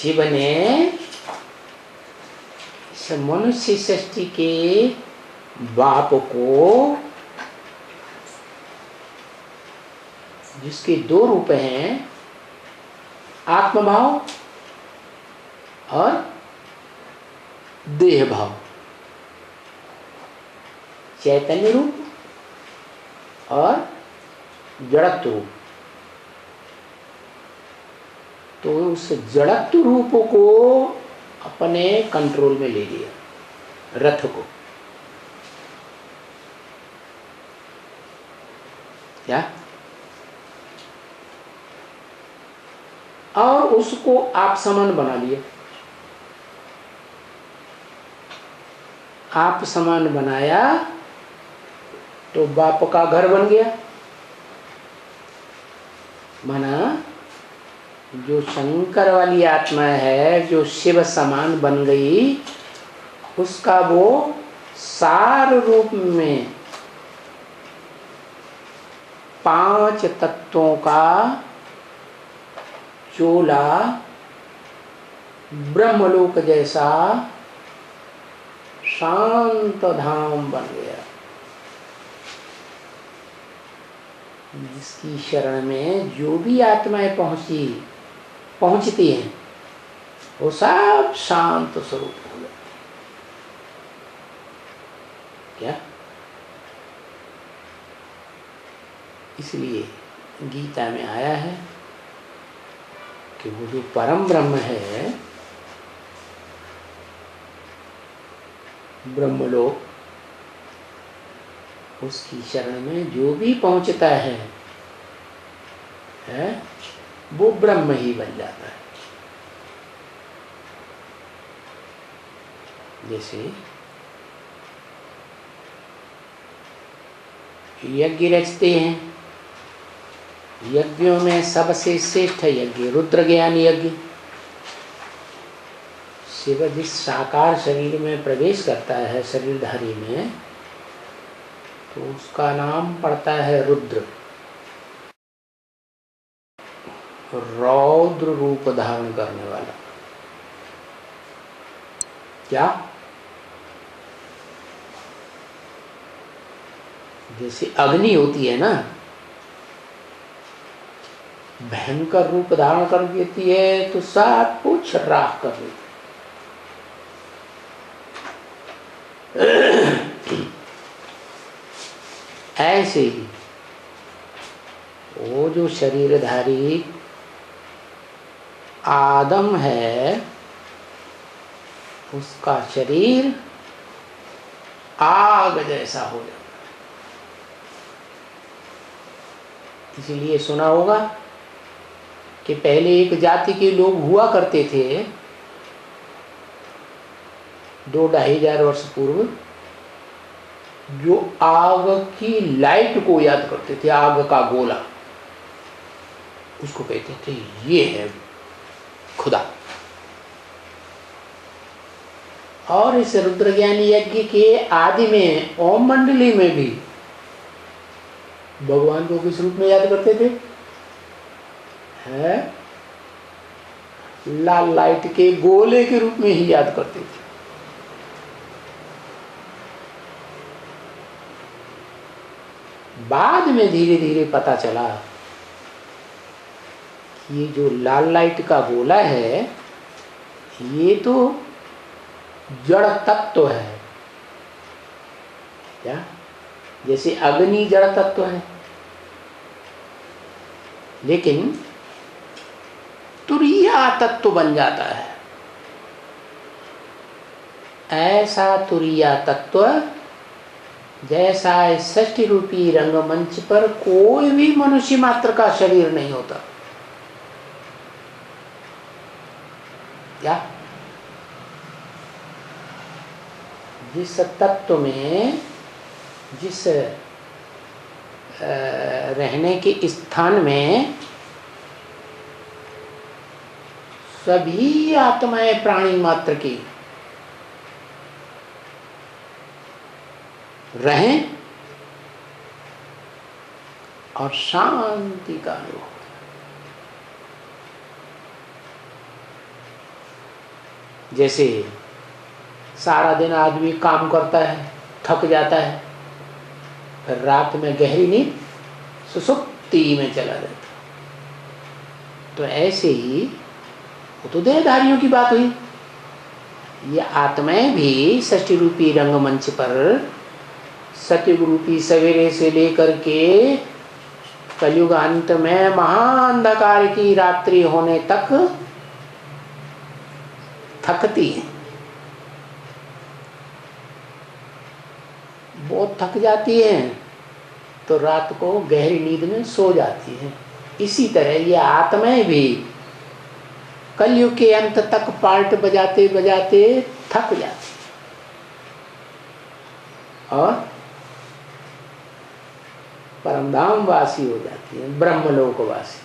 शिव ने इस मनुष्य सृष्टि के बाप को, जिसके दो रूप हैं, आत्मभाव और देह भाव, चैतन्य रूप और जड़त्व रूप। तो उस जड़त्व रूप को अपने कंट्रोल में ले लिया, रथ को। क्या? और उसको आप समान बना लिया। आप समान बनाया तो बाप का घर बन गया। माना जो शंकर वाली आत्मा है, जो शिव समान बन गई, उसका वो सार रूप में 5 तत्वों का चोला ब्रह्मलोक जैसा शांत धाम बन गया, जिसकी शरण में जो भी आत्माएं पहुंचती हैं वो सब शांत स्वरूप हो जाते हैं। क्या? इसलिए गीता में आया है कि वो जो परम ब्रह्म है, ब्रह्मलोक, उसकी शरण में जो भी पहुंचता है वो ब्रह्म ही बन जाता है। जैसे यज्ञ रचते हैं, यज्ञों में सबसे श्रेष्ठ यज्ञ रुद्र ज्ञान यज्ञ। शिव जिस साकार शरीर में प्रवेश करता है, शरीरधारी में, तो उसका नाम पड़ता है रुद्र। रौद्र रूप धारण करने वाला। क्या? जैसे अग्नि होती है ना, भयंकर रूप धारण कर देती है तो सब कुछ राख कर देती है। ऐसे ही वो जो शरीरधारी आदम है, उसका शरीर आग जैसा हो जाता है। इसीलिए सुना होगा कि पहले एक जाति के लोग हुआ करते थे 2-2,500 वर्ष पूर्व, जो आग की लाइट को याद करते थे, आग का गोला, उसको कहते थे ये है खुदा। और इस रुद्रज्ञान यज्ञ के आदि में ओम मंडली में भी भगवान को किस रूप में याद करते थे? है लाल लाइट के गोले के रूप में ही याद करते थे। बाद में धीरे धीरे पता चला कि ये जो लाल लाइट का गोला है, ये तो जड़ तत्व है। क्या? जैसे अग्नि जड़ तत्व है, लेकिन तुरिया तत्व बन जाता है। ऐसा तुरिया तत्व जैसा इस षष्ठी रूपी रंगमंच पर कोई भी मनुष्य मात्र का शरीर नहीं होता। क्या? जिस तत्व में, जिस रहने के स्थान में सभी आत्माएं प्राणी मात्र की रहें और शांति का अनुभव। जैसे सारा दिन आदमी काम करता है, थक जाता है, फिर रात में गहरी नींद सुसुप्ति में चला जाता। तो ऐसे ही वो तो देहधारियों की बात हुई, ये आत्माएं भी षष्ठी रूपी रंगमंच पर सतयुग रूपी सवेरे से लेकर के कलयुग अंत में महाअंधकार की रात्रि होने तक थकती है। बहुत थक जाती है तो रात को गहरी नींद में सो जाती है। इसी तरह ये आत्माएं भी कलयुग के अंत तक पार्ट बजाते बजाते थक जाती और परमधाम वासी हो जाती है, ब्रह्मलोक वासी।